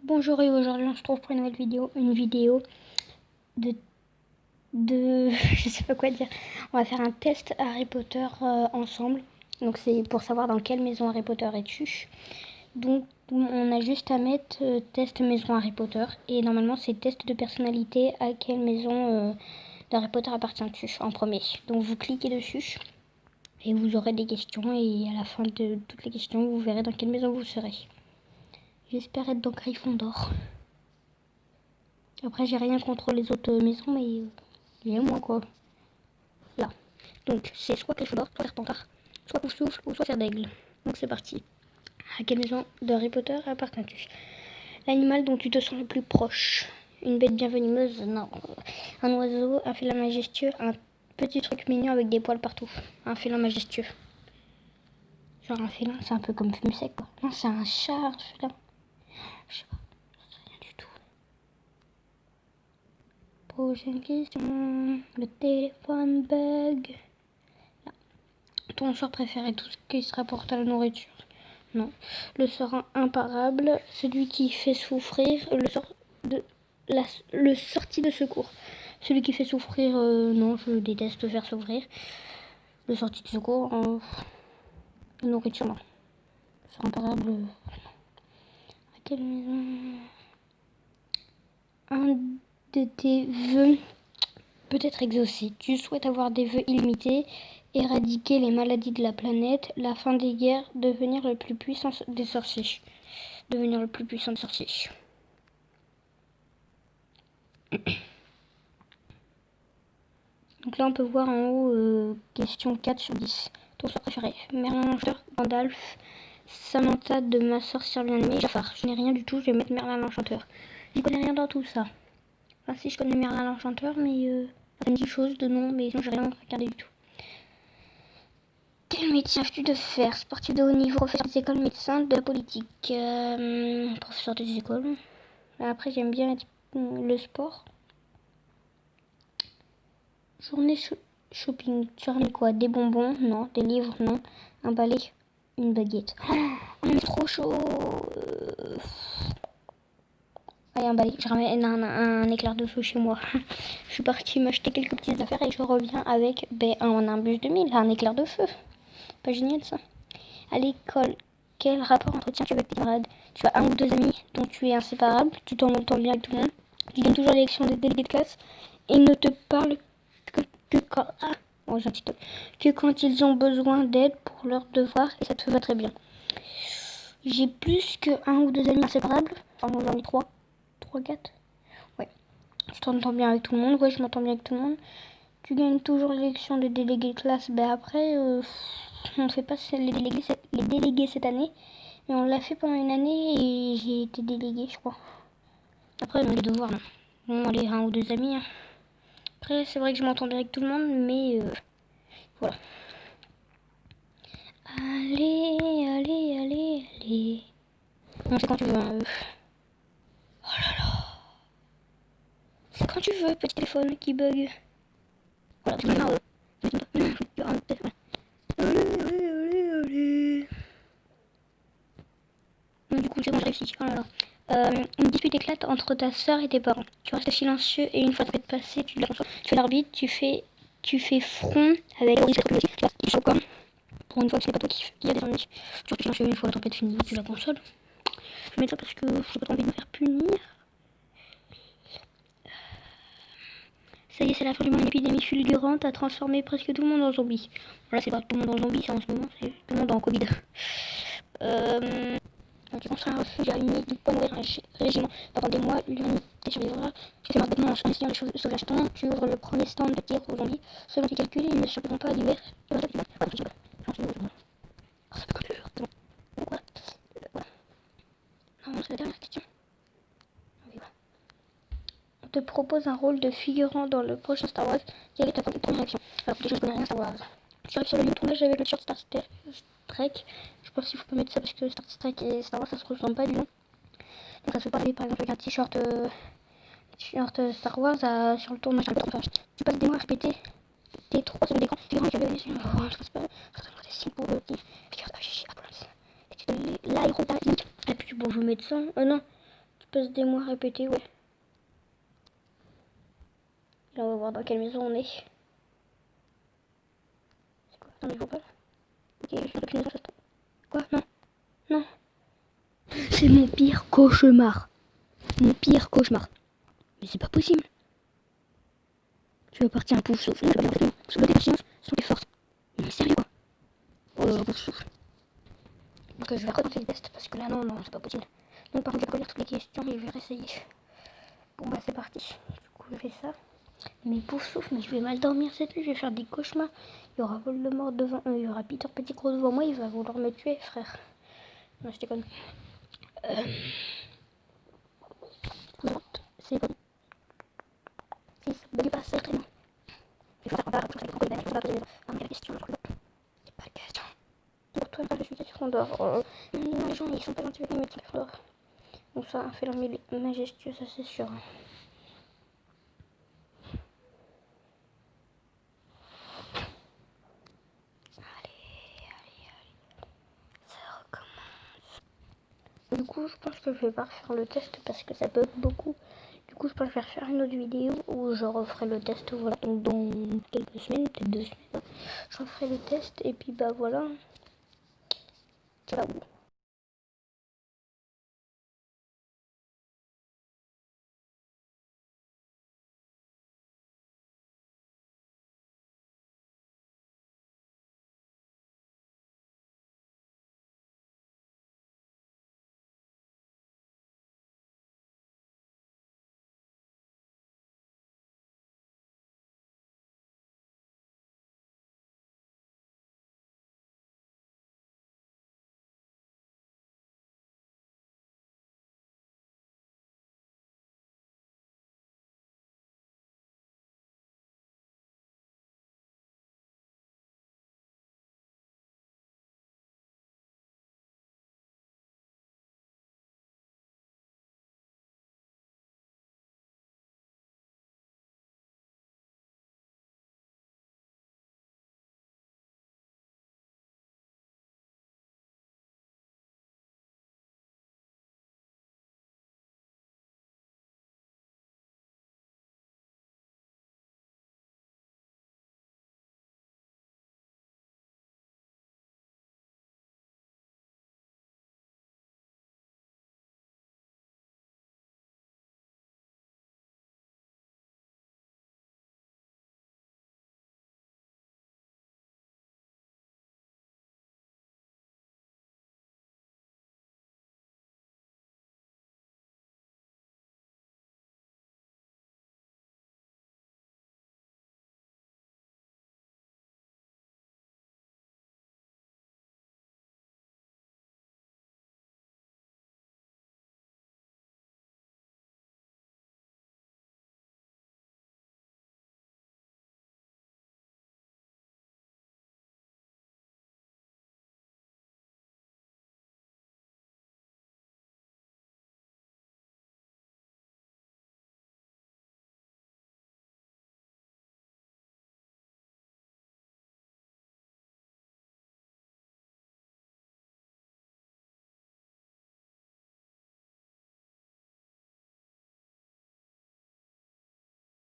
Bonjour et aujourd'hui on se retrouve pour une nouvelle vidéo, de je sais pas quoi dire. On va faire un test Harry Potter ensemble. Donc c'est pour savoir dans quelle maison Harry Potter es-tu. Donc on a juste à mettre test maison Harry Potter et normalement c'est test de personnalité à quelle maison d'Harry Potter appartiens-tu en premier. Donc vous cliquez dessus et vous aurez des questions et à la fin de toutes les questions vous verrez dans quelle maison vous serez. J'espère être dans Gryffondor. Après, j'ai rien contre les autres maisons, mais il y a moins quoi. Là. Donc, c'est soit Gryffondor, soit Serpentard, soit Poufsouffle ou soit Serdaigle. Donc, c'est parti. À quelle maison de Harry Potter appartiens-tu? L'animal dont tu te sens le plus proche. Une bête bien venimeuse? Non. Un oiseau, un félin majestueux, un petit truc mignon avec des poils partout. Un félin majestueux. Genre un félin, c'est un peu comme Fumsec quoi. Non, c'est un chat, un félin. Je sais pas. Rien du tout. Prochaine question. Le téléphone bug. Là. Ton sort préféré, tout ce qui se rapporte à la nourriture. Non. Le sort imparable, celui qui fait souffrir, le sortie de secours. Celui qui fait souffrir, non, je déteste faire souffrir. Le sortie de secours, la nourriture, non. Le sort imparable, non. À quelle maison? Un de tes vœux peut être exaucé. Tu souhaites avoir des vœux illimités, éradiquer les maladies de la planète, la fin des guerres, devenir le plus puissant des sorciers. Devenir le plus puissant des sorciers. Donc là on peut voir en haut question 4 sur 10. Ton sort préféré? Merlin l'Enchanteur, Gandalf, Samantha de ma sorcière bien-aimée, Jafar. Je n'ai rien du tout, je vais mettre Merlin l'Enchanteur. Je connais rien dans tout ça. Enfin si, je connais Merlin l'Enchanteur, mais ça me dit chose de nom, mais sinon j'ai rien regardé du tout. Quel métier as-tu de faire? Sportif de haut niveau, professeur des écoles, médecin, de la politique. Professeur des écoles. Après j'aime bien le sport. Journée shopping. Tu ramènes quoi? Des bonbons? Non. Des livres? Non. Un balai? Une baguette. Oh, on est trop chaud. Allez, un balai. Je ramène un éclair de feu chez moi. Je suis partie m'acheter quelques petites affaires et je reviens avec un bus de 1000, un éclair de feu. Pas génial ça? À l'école, quel rapport entretiens-tu avec tes camarades? Tu as un ou deux amis dont tu es inséparable, tu t'entends bien avec tout le monde, tu donnes toujours l'élection des délégués de classe et ne te parlent que quand ils ont besoin d'aide pour leurs devoirs et ça te va très bien. J'ai plus que un ou deux amis inséparables, enfin j'en ai 3, 4. Ouais. Je t'entends bien avec tout le monde, ouais je m'entends bien avec tout le monde. Tu gagnes toujours l'élection des délégués de classe, après on ne fait pas les délégués cette année, mais on l'a fait pendant une année et j'ai été déléguée je crois. Après les devoirs non. Bon allez, un ou deux amis. Hein. Après c'est vrai que je m'entends bien avec tout le monde, mais voilà. Allez. Non c'est quand tu veux. Oh là là. C'est quand tu veux, petit téléphone qui bug. Voilà, c'est maintenant. Du coup, c'est bon, j'ai réussi. Oh là là. Une dispute éclate entre ta soeur et tes parents. Tu restes silencieux et une fois que c'est passé, tu fais l'arbitre, tu fais front avec ils sont comme pour une fois que c'est pas toi qui a des ennuis. Tu restes silencieux une fois la tempête finie, tu la consoles. Je vais mettre ça parce que j'ai pas trop envie de me faire punir. Ça y est, c'est la fin du monde. L'épidémie fulgurante a transformé presque tout le monde en zombie. Voilà, c'est pas tout le monde en zombie, ça en ce moment, c'est tout le monde en Covid. Tu construis un refuge à une nuit, tu peux mourir un régiment. Pendant des mois, l'humanité survivra. Tu fais bêtement en essayant de sauver ton nom. Tu ouvres le premier stand de tir aux zombies. Selon tes calculs, ils ne survivront pas à l'hiver. Oh, c'est pas dur. Quoi? Non, c'est la dernière question. On te propose un rôle de figurant dans le prochain Star Wars. Quelle est ta première réaction? Alors, déjà, je connais rien à Star Wars. Tu arrives sur le lieu de tournage avec le t-shirt Star Trek. Je sais pas s'il faut pas mettre ça parce que Star Trek et Star Wars ça se ressemble pas du tout. Donc ça se fait pas aller par exemple avec un t-shirt Star Wars sur le tournage. Tu passes des mois à répéter tes 3 secondes d'écran. Figurant avec la je passe pas. Ça me des signes pour le petit. Figure AGG Abrams. Et tu donnes l'aérodynamique. Et puis bon, je vais mettre ça. Non. passe des mois répétés, ouais. Là, on va voir dans quelle maison on est. C'est quoi? Attends, mais je vois pas là. Ok, je suis dans aucune maison, ça se trouve. Quoi? Non. Non. C'est mon pire cauchemar. Mon pire cauchemar. Mais c'est pas possible. Tu vas partir un pouf souffle. Non, je vais pas faire parce que la conscience sont tes forces. Mais sérieux quoi? Oh, pouf souffle. Donc je vais refaire le test parce que là, non, non, c'est pas possible. Donc par contre, je vais relire toutes les questions et je vais réessayer. Bon bah c'est parti. Du coup, je fais ça. Mais pouf souffle, mais je vais mal dormir cette nuit, je vais faire des cauchemars. Il y aura Voldemort devant il y aura Peter Pettigrew devant moi, il va vouloir me tuer, frère. Non, je déconne. C'est bon. Si ça ne pas, c'est très bon. Il faut faire un peu de problème, il faut pas poser la question. C'est pas la question. Pour toi, je suis sûr qu'on dort. Non, les gens, ils sont pas gentils avec les médecins qu'on dort. Donc ça fait leur majestueux, ça c'est sûr. Du coup, je pense que je vais pas refaire le test parce que ça bug beaucoup. Du coup, je pense que je vais refaire une autre vidéo où je referai le test. Voilà, donc dans quelques semaines, peut-être 2 semaines, je referai le test et puis bah voilà. Ciao.